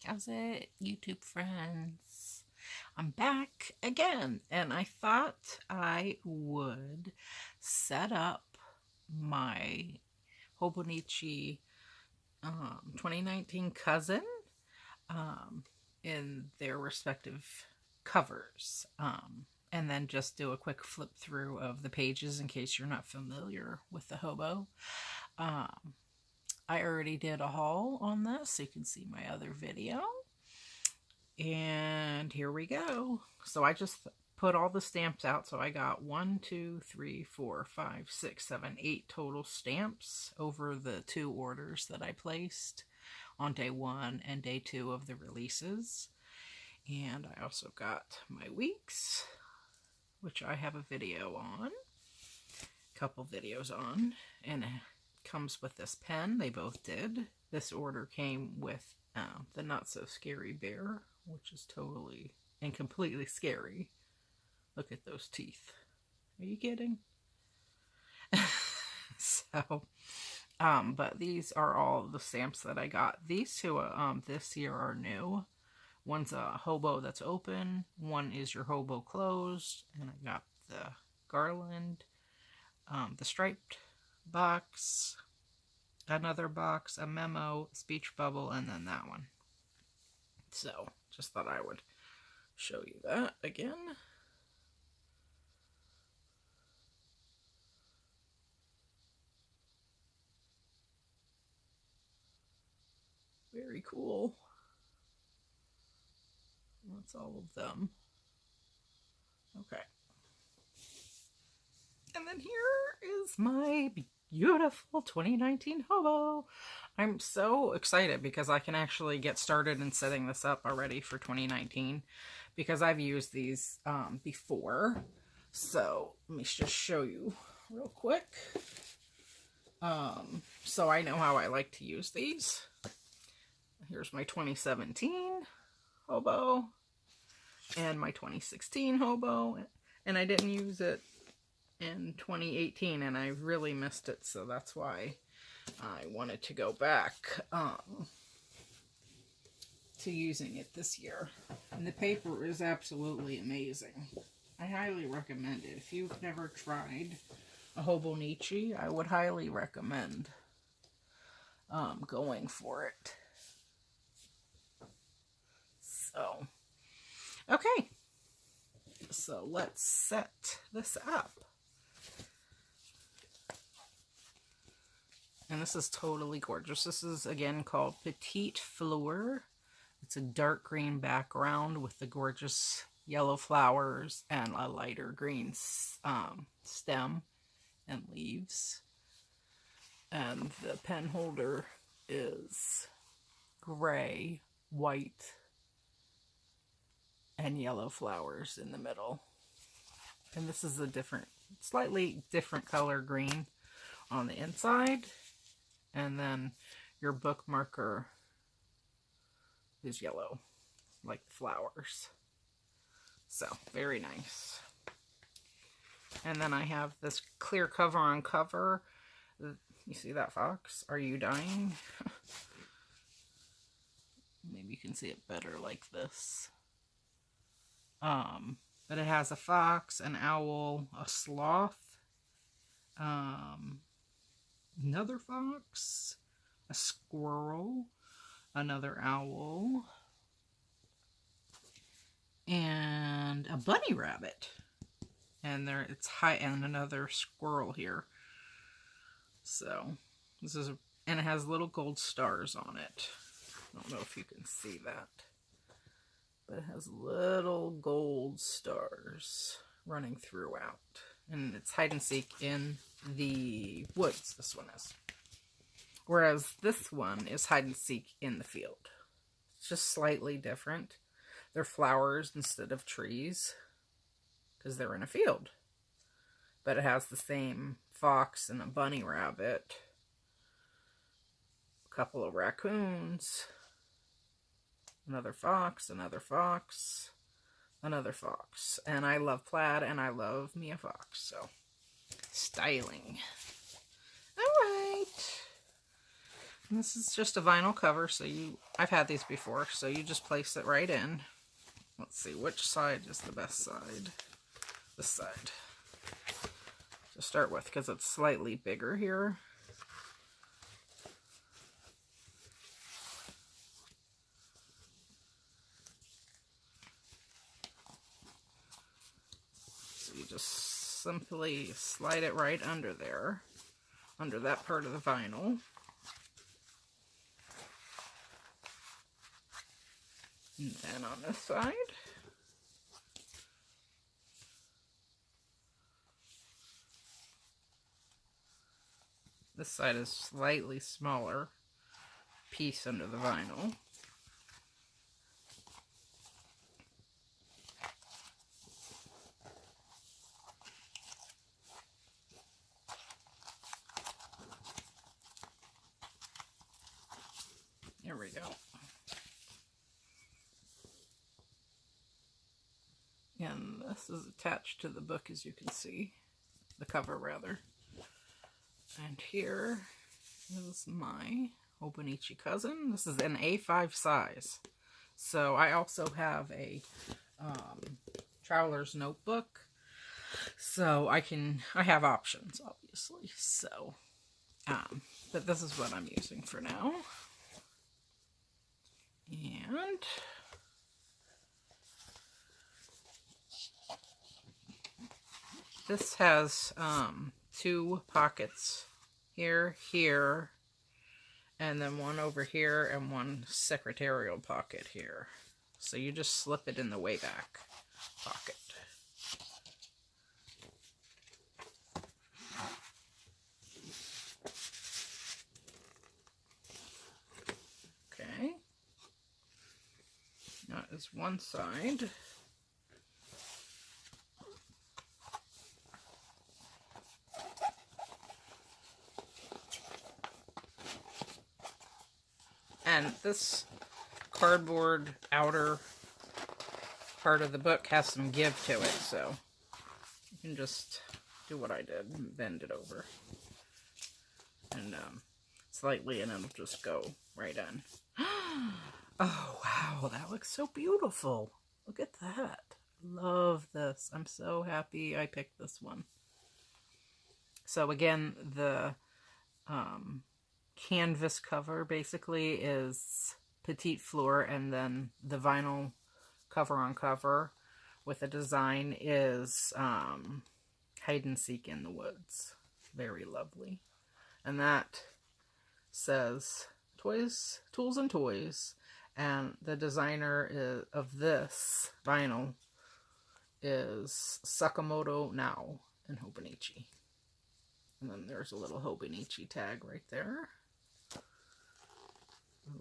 How's it, YouTube friends? I'm back again, and I thought I would set up my Hobonichi 2019 cousin in their respective covers, and then just do a quick flip through of the pages in case you're not familiar with the Hobo. I already did a haul on this, so you can see my other video. And here we go. So I just put all the stamps out. So I got 1, 2, 3, 4, 5, 6, 7, 8 total stamps over the 2 orders that I placed on day 1 and day 2 of the releases. And I also got my weeks, which I have a video on, a couple videos on, and comes with this pen. They both did. This order came with the Not So Scary Bear, which is totally and completely scary. Look at those teeth. Are you kidding? But these are all the stamps that I got. These two this year are new. One's a hobo that's open. One is your hobo closed. And I got the garland, the striped box, another box, a memo, speech bubble, and then that one. So, just thought I would show you that again. Very cool. That's all of them. Okay. And then here is my beautiful 2019 hobo. I'm so excited because I can actually get started in setting this up already for 2019 because I've used these before. So let me just show you real quick. So I know how I like to use these. Here's my 2017 hobo and my 2016 hobo, and I didn't use it in 2018 and I really missed it, so that's why I wanted to go back to using it this year. And the paper is absolutely amazing. I highly recommend it. If you've never tried a Hobonichi, I would highly recommend going for it. So, okay. So let's set this up. And this is totally gorgeous. This is, again, called Petite Fleur. It's a dark green background with the gorgeous yellow flowers and a lighter green stem and leaves. And the pen holder is gray, white, and yellow flowers in the middle. And this is a slightly different color green on the inside. And then your book marker is yellow, like the flowers. So, very nice. And then I have this clear cover on cover. You see that fox? Are you dying? Maybe you can see it better like this. But it has a fox, an owl, a sloth, another fox, a squirrel, another owl, and a bunny rabbit. And it's high, and another squirrel here. So this is, and it has little gold stars on it. I don't know if you can see that, but it has little gold stars running throughout. And it's hide and seek in the woods, this one is. Whereas this one is hide and seek in the field. It's just slightly different. They're flowers instead of trees because they're in a field. But it has the same fox and a bunny rabbit, a couple of raccoons, another fox, another fox, another fox. And I love plaid and I love me a fox, so styling. Alright. And this is just a vinyl cover, so I've had these before, so you just place it right in. Let's see, which side is the best side? This side to start with, because it's slightly bigger here. So you just simply slide it right under there, under that part of the vinyl. And then on this side, this side is slightly smaller piece under the vinyl. There we go. And this is attached to the book, as you can see, the cover rather. And here is my Hobonichi cousin. This is an A5 size. So I also have a traveler's notebook. So I have options, obviously. So, but this is what I'm using for now. And this has 2 pockets here, here, and then one over here, and one secretarial pocket here. So you just slip it in the way back pocket. Okay. That is one side. And this cardboard outer part of the book has some give to it, so you can just do what I did and bend it over. And slightly, and it'll just go right in. Oh, wow, that looks so beautiful. Look at that. Love this. I'm so happy I picked this one. So again, the canvas cover basically is Petite Fleur, and then the vinyl cover on cover with a design is Hide and Seek in the Woods. Very lovely. And that says Toys, Tools and Toys, and the designer of this vinyl is Sakamoto Now in Hobonichi. And then there's a little Hobonichi tag right there.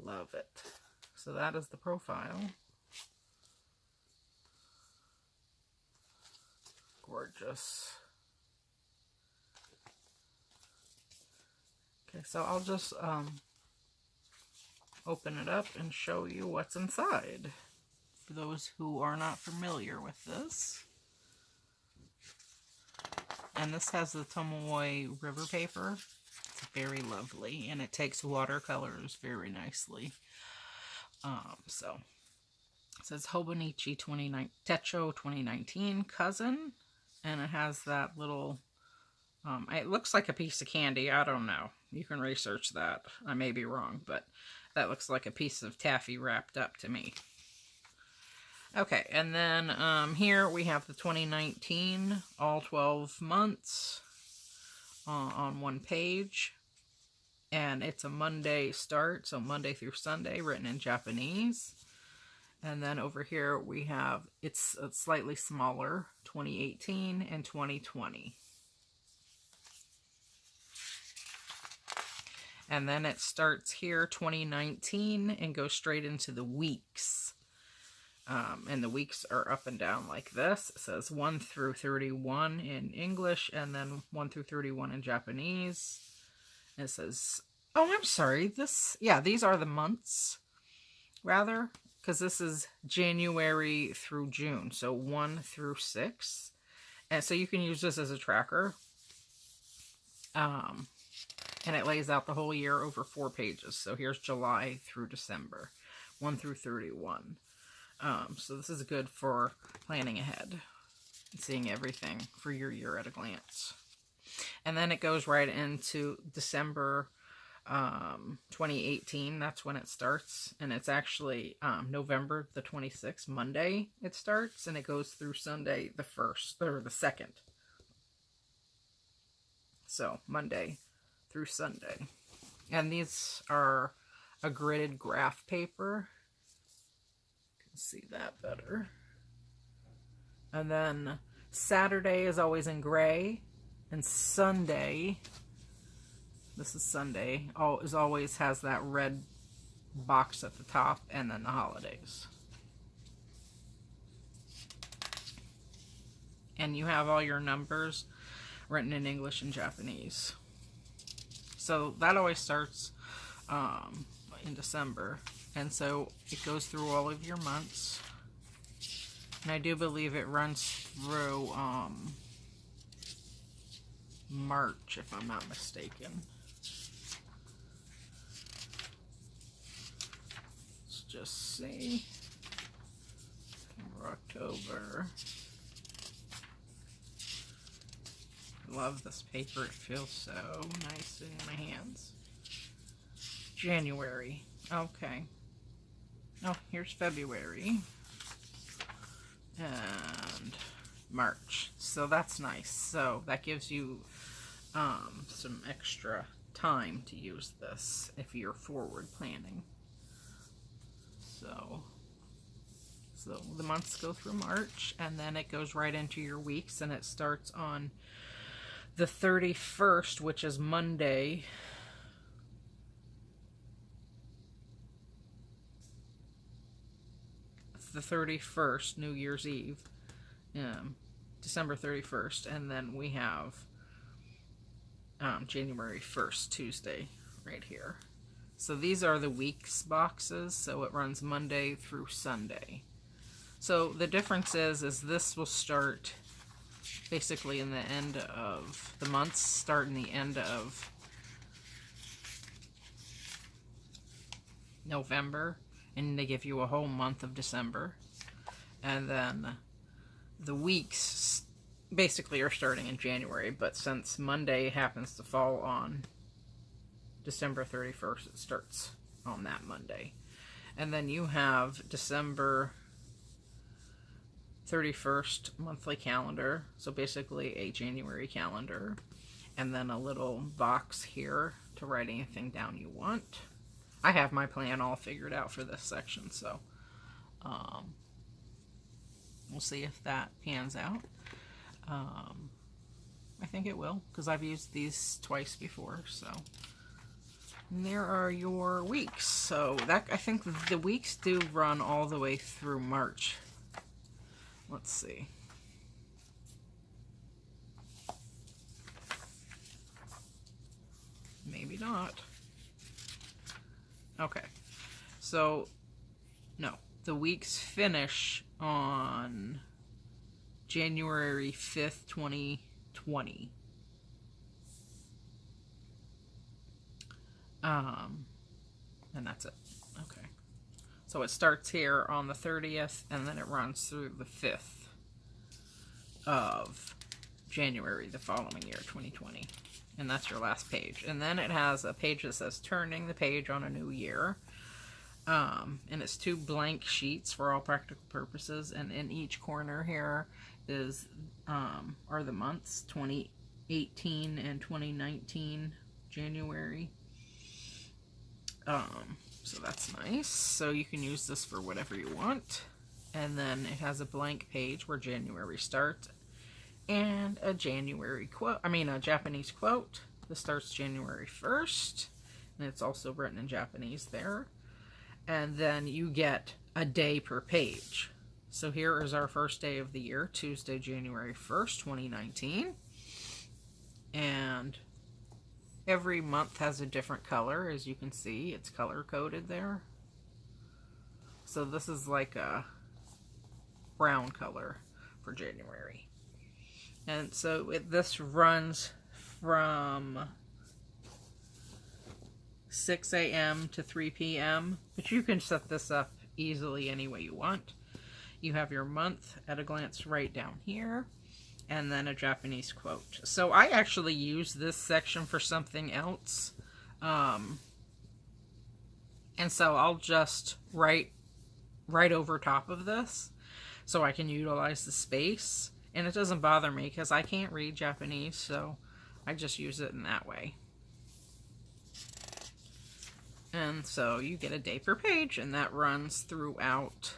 Love it. So that is the profile. Gorgeous. Okay, so I'll just open it up and show you what's inside, for those who are not familiar with this. And this has the Tomoe River paper. It's very lovely, and it takes watercolors very nicely. So it says Hobonichi Techo 2019 Cousin, and it has that little, it looks like a piece of candy. I don't know. You can research that. I may be wrong, but that looks like a piece of taffy wrapped up to me. Okay, and then here we have the 2019, all 12 months on one page. And it's a Monday start, so Monday through Sunday, written in Japanese. And then over here we have, it's a slightly smaller, 2018 and 2020. And then it starts here, 2019, and goes straight into the weeks. And the weeks are up and down like this. It says 1 through 31 in English, and then 1 through 31 in Japanese. And it says, oh, I'm sorry, these are the months, rather, because this is January through June, so 1 through 6. And so you can use this as a tracker. And it lays out the whole year over 4 pages. So here's July through December, 1 through 31. So this is good for planning ahead and seeing everything for your year at a glance. And then it goes right into December 2018. That's when it starts. And it's actually November the 26th, Monday it starts. And it goes through Sunday the 1st, or the 2nd. So Monday through Sunday. And these are a gridded graph paper. You can see that better. And then Saturday is always in gray. And Sunday, this is Sunday, always has that red box at the top, and then the holidays. And you have all your numbers written in English and Japanese. So that always starts in December. And so it goes through all of your months. And I do believe it runs through March, if I'm not mistaken. Let's just see. October. Love this paper. It feels so nice in my hands. January. Okay. Oh, here's February. And March. So that's nice. So that gives you some extra time to use this if you're forward planning. So the months go through March, and then it goes right into your weeks, and it starts on the 31st, which is Monday. It's the 31st, New Year's Eve, December 31st, and then we have January 1st, Tuesday, right here. So these are the weeks boxes, so it runs Monday through Sunday. So the difference is this will start basically in the end of the months, start in the end of November, and they give you a whole month of December. And then the weeks basically are starting in January, but since Monday happens to fall on December 31st, it starts on that Monday. And then you have December 31st monthly calendar, so basically a January calendar, and then a little box here to write anything down you want. I have my plan all figured out for this section, so we'll see if that pans out. I think it will, because I've used these twice before. So and there are your weeks. So that, I think the weeks do run all the way through March. Let's see. Maybe not. Okay. So, no. The weeks finish on January 5th, 2020. And that's it. Okay. So it starts here on the 30th, and then it runs through the 5th of January the following year, 2020. And that's your last page. And then it has a page that says turning the page on a new year. And it's 2 blank sheets for all practical purposes. And in each corner here is are the months 2018 and 2019 January. So that's nice. So you can use this for whatever you want. And then it has a blank page where January starts, and a January quote, a Japanese quote. This starts January 1st, and it's also written in Japanese there. And then you get a day per page. So here is our first day of the year, Tuesday, January 1st, 2019. And every month has a different color, as you can see. It's color-coded there. So this is like a brown color for January. And so this runs from 6 a.m. to 3 p.m. But you can set this up easily any way you want. You have your month at a glance right down here, and then a Japanese quote. So I actually use this section for something else. And so I'll just write right over top of this so I can utilize the space. And it doesn't bother me because I can't read Japanese, so I just use it in that way. And so you get a day per page, and that runs throughout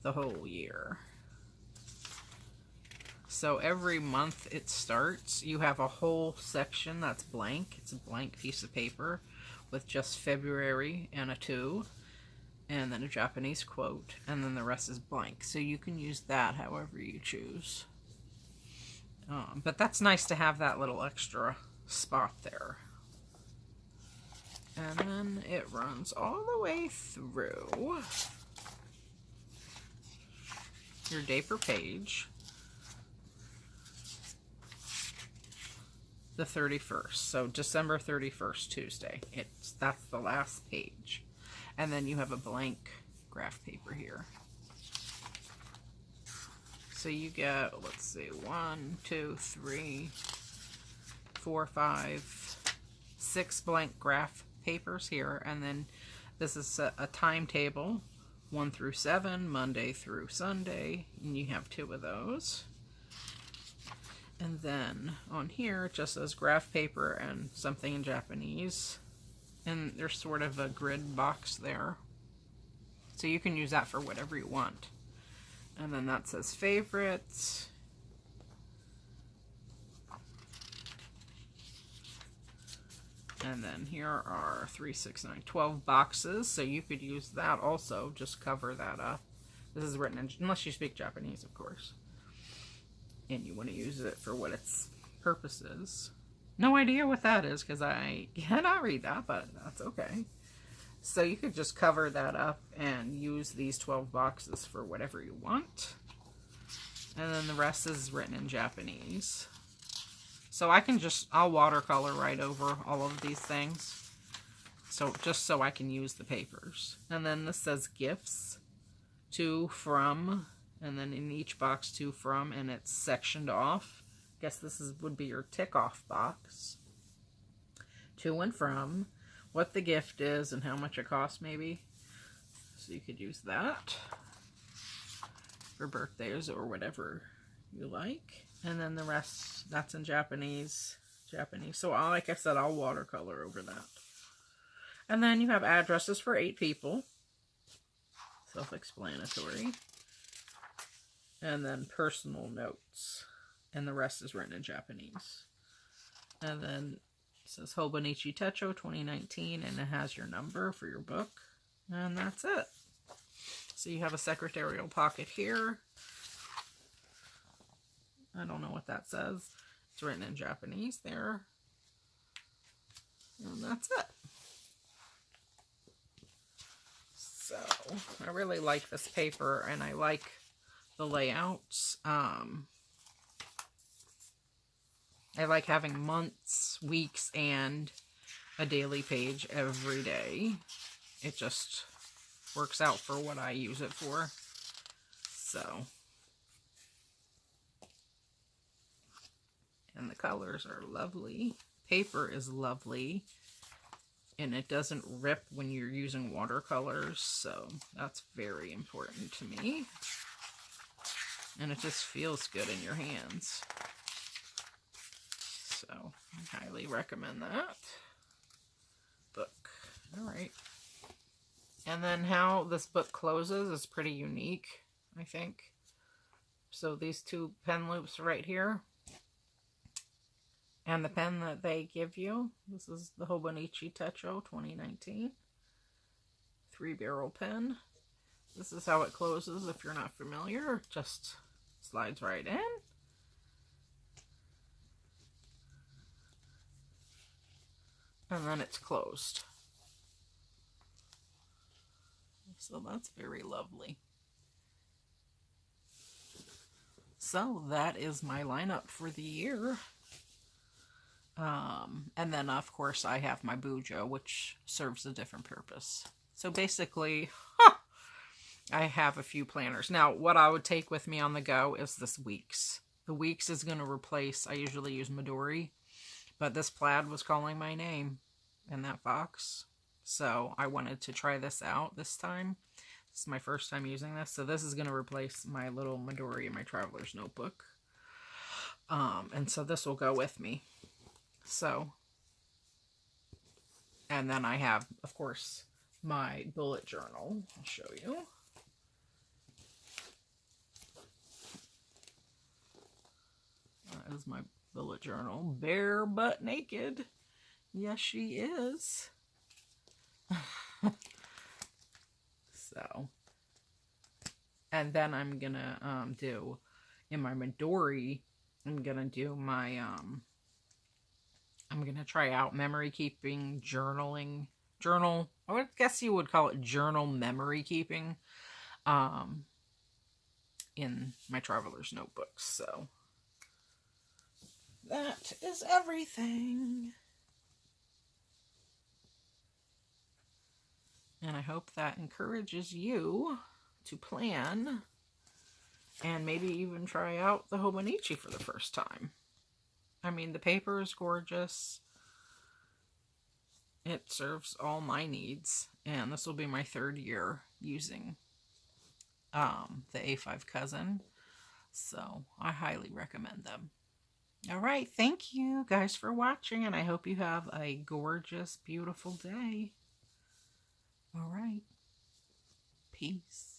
the whole year. So every month it starts, you have a whole section that's blank. It's a blank piece of paper with just February and a 2, and then a Japanese quote, and then the rest is blank. So you can use that however you choose. But that's nice to have that little extra spot there. And then it runs all the way through your day per page, the 31st. So December 31st, Tuesday. That's the last page. And then you have a blank graph paper here. So you get, let's see, 1, 2, 3, 4, 5, 6 blank graph papers here. And then this is a timetable, 1 through 7, Monday through Sunday. And you have 2 of those. And then on here it just says graph paper and something in Japanese. And there's sort of a grid box there. So you can use that for whatever you want. And then that says favorites. And then here are 3, 6, 9, 12 boxes. So you could use that also. Just cover that up. This is written in, unless you speak Japanese, of course. And you want to use it for what its purpose is. No idea what that is because I cannot read that, but that's okay. So you could just cover that up and use these 12 boxes for whatever you want. And then the rest is written in Japanese. So I'll watercolor right over all of these things. So just so I can use the papers. And then this says gifts, to, from, and then in each box to, from, and it's sectioned off. I guess this would be your tick off box. To and from, what the gift is and how much it costs maybe. So you could use that for birthdays or whatever you like. And then the rest, that's in Japanese. So like I said, I'll watercolor over that. And then you have addresses for 8 people. Self-explanatory. And then personal notes. And the rest is written in Japanese. And then it says Hobonichi Techo 2019, and it has your number for your book. And that's it. So you have a secretarial pocket here. I don't know what that says. It's written in Japanese there. And that's it. So, I really like this paper, and I like the layouts. I like having months, weeks, and a daily page every day. It just works out for what I use it for. So, and the colors are lovely. Paper is lovely. And it doesn't rip when you're using watercolors. So, that's very important to me. And it just feels good in your hands. So, I highly recommend that book. Alright. And then how this book closes is pretty unique, I think. So these 2 pen loops right here. And the pen that they give you. This is the Hobonichi Techo 2019. 3-barrel pen. This is how it closes if you're not familiar. It just slides right in. And then it's closed. So that's very lovely. So that is my lineup for the year. And then, of course, I have my Bujo, which serves a different purpose. So basically, I have a few planners. Now, what I would take with me on the go is this Weeks. The Weeks is going to replace, I usually use Midori, but this plaid was calling my name in that box. So I wanted to try this out this time. This is my first time using this. So this is going to replace my little Midori in my Traveler's Notebook. And so this will go with me. So, and then I have, of course, my bullet journal. I'll show you. That is my bullet journal. Bare butt naked. Yes, she is. So, and then I'm gonna do in my Midori, I'm gonna do my I'm gonna try out memory keeping, journaling, journal. I would guess you would call it journal memory keeping, in my Traveler's Notebooks. So that is everything. And I hope that encourages you to plan and maybe even try out the Hobonichi for the first time. I mean, the paper is gorgeous. It serves all my needs. And this will be my 3rd year using the A5 Cousin. So I highly recommend them. All right, thank you guys for watching, and I hope you have a gorgeous, beautiful day. All right. Peace.